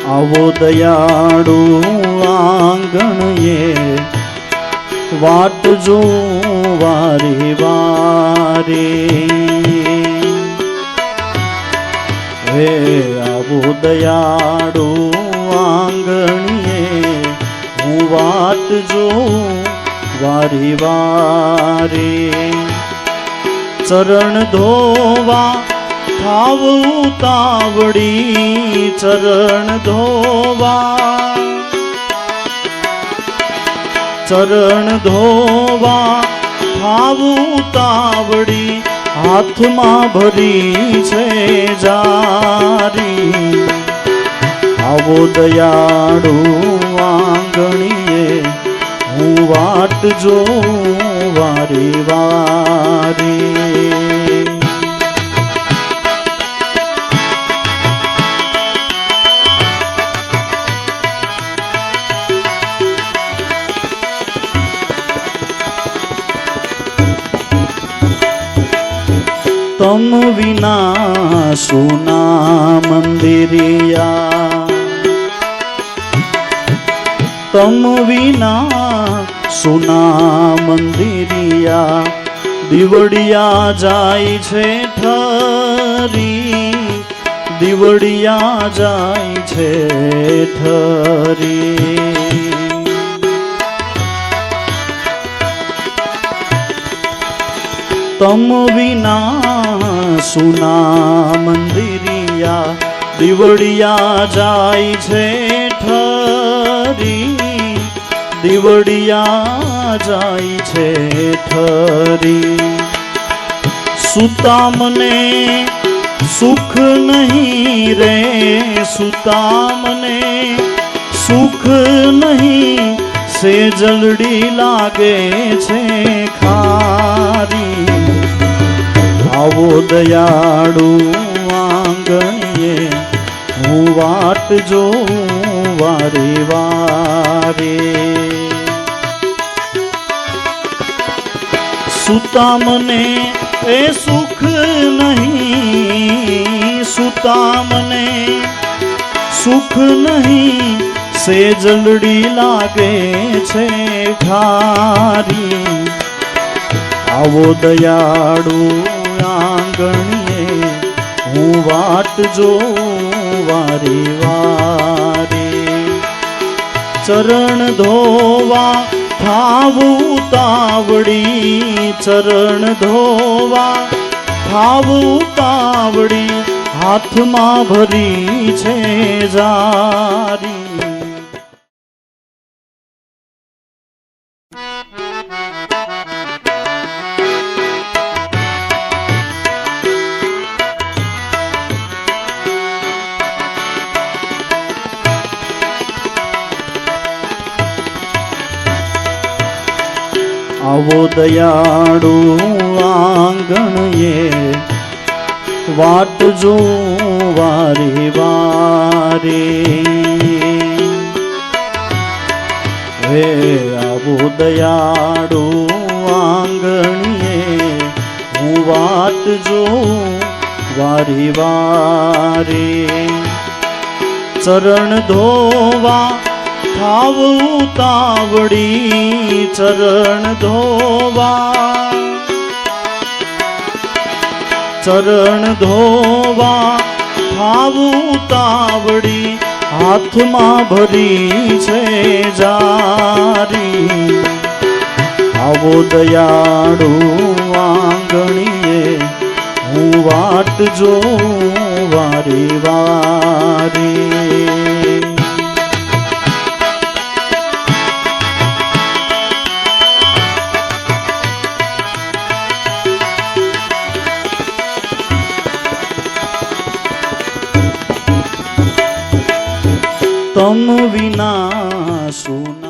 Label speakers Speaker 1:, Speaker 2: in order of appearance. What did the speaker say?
Speaker 1: આવો દયાળુ આંગણએ વાટ જો વારે વારે હે આવો દયાળુ આંગણીએ હું વાટ જો વારે વારે ચરણ ધોવા થાવ ઉતાવળી ચરણ ધોવા થાવ ઉતાવળી હાથમાં ભરી છે જારી આવો દયાળુ આંગણીએ હું વાટ જો વારે વારે તમ વિના સુના મંદિરિયા તમ વિના સુના મંદિરિયા દીવડિયા જાય છે ઠરી દીવડિયા જાય છે ઠરી તમ વિના સુના મંદિરિયા દીવડિયા જાય છે ઠરી દીવડિયા જાય છે ઠરી સુતા મને સુખ નહીં રે સુતા મને સુખ નહીં સે જલડી લાગે છે ખારી આવો દયાળુ આંગણીએ હું વાટ જો વારે વારે સુતા મને એ સુખ નહીં સુતા મને સુખ નહીં સે જલડી લાગે છે ખારી આવો દયાળુ આંગણીએ હું વાટ જો વારે વારે ચરણ ધોવા થાવ ઉતાવળી ચરણ ધોવા થાવ ઉતાવળી હાથમાં ભરી છે જારી આવો દયાળુ આંગણએ વાટ જો વારે વારે હે આવો દયાળુ આંગણએ હું વાટ જો વારે વારે ચરણ ધોવા થાવ ઉતાવળી ચરણ ધોવા થાવ ઉતાવળી હાથમાં ભરી છે જારી આવો દયાળુ આંગણીએ હું વાટ જો વારે વારે તમ વિના સુના